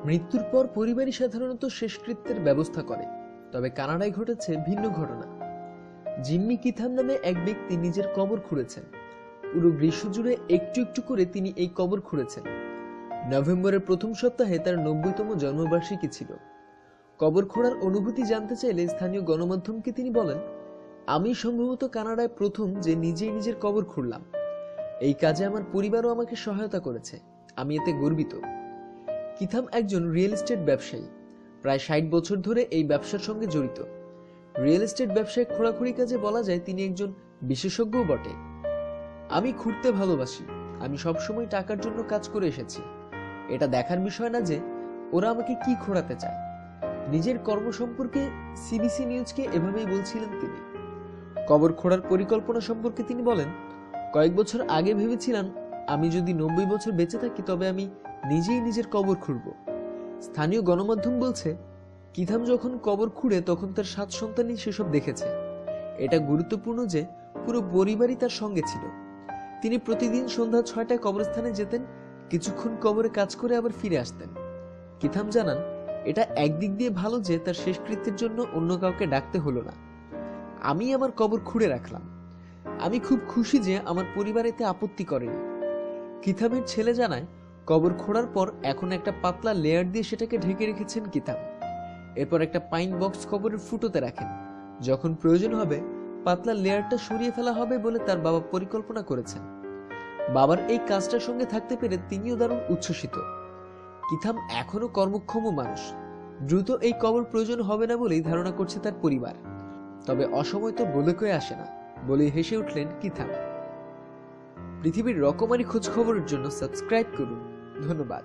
মৃত্যুর পর পরিবারই সাধারণত শেষকৃত্যের ব্যবস্থা করে, তবে কানাডায় ঘটেছে ভিন্ন ঘটনা। জিম্মি কিথাম নামে এক ব্যক্তি নিজের কবর খুঁড়েছেন। পুরো গ্রীষ্ম জুড়ে একটু একটু করে তিনি এই কবর খুঁড়েছেন। নভেম্বরের প্রথম সপ্তাহে তার 90তম জন্মবার্ষিকী ছিল। কবর খোঁড়ার অনুভূতি জানতে চাইলে স্থানীয় গণমাধ্যমকে তিনি বলেন, আমি সম্ভবত কানাডায় প্রথম যে নিজেই নিজের কবর খুঁড়লাম। এই কাজে আমার পরিবারও আমাকে সহায়তা করেছে, আমি এতে গর্বিত। কিথাম একজন রিয়েল এস্টেট ব্যবসায়ী, প্রায় 60 বছর ধরে এই ব্যবসার সঙ্গে জড়িত। রিয়েল এস্টেট ব্যবসায় খোঁড়াখুড়ি কাজে বলা যায় তিনি একজন বিশেষজ্ঞও বটে। আমি খুঁড়তে ভালোবাসি, আমি সবসময় টাকার জন্য কাজ করে এসেছি। এটা দেখার বিষয় না যে ওরা আমাকে কি খোঁড়াতে চায়। নিজের কর্ম সম্পর্কে সিবিসি নিউজকে এভাবেই বলছিলেন তিনি। কবর খোঁড়ার পরিকল্পনা সম্পর্কে তিনি বলেন, কয়েক বছর আগে ভেবেছিলাম আমি যদি 90 বছর বেঁচে থাকি তবে আমি নিজেই নিজের কবর খুঁড়ব। স্থানীয় গণমাধ্যম বলছে, কিথাম যখন কবর খুঁড়ে তখন তার 7 সন্তানই সেসব দেখেছে। এটা গুরুত্বপূর্ণ যে পুরো পরিবারই তার সঙ্গে ছিল। তিনি প্রতিদিন সন্ধ্যা 6টায় কবরস্থানে যেতেন, কিছুক্ষণ কবরে কাজ করে আবার ফিরে আসতেন। কিথাম জানান, এটা একদিক দিয়ে ভালো যে তার শেষকৃত্যের জন্য অন্য কাউকে ডাকতে হলো না। আমি আমার কবর খুঁড়ে রাখলাম। আমি খুব খুশি যে আমার পরিবার এতে আপত্তি করেনি। কিথামের ছেলে জানায়, কবর খোঁড়ার পর এখন একটা পাতলা লেয়ার দিয়ে সেটাকে ঢেকে রেখেছেন কিথাম। এরপর একটা পাইন বক্স কবরের ফুটোতে রাখেন। যখন প্রয়োজন হবে পাতলা লেয়ারটা সরিয়ে ফেলা হবে বলে তার বাবা পরিকল্পনা করেছেন। বাবার এই কাজটার সঙ্গে থাকতে পেরে তিনিও দারুণ উচ্ছ্বসিত। কিথাম এখনো কর্মক্ষম মানুষ। দ্রুত এই কবর প্রয়োজন হবে না বলেই ধারণা করছে তার পরিবার। তবে অসময় তো বলে কয়ে আসে না বলে হেসে উঠলেন কিথাম। পৃথিবীর রকমারি খোঁজ খবরের জন্য সাবস্ক্রাইব করুন। ধন্যবাদ।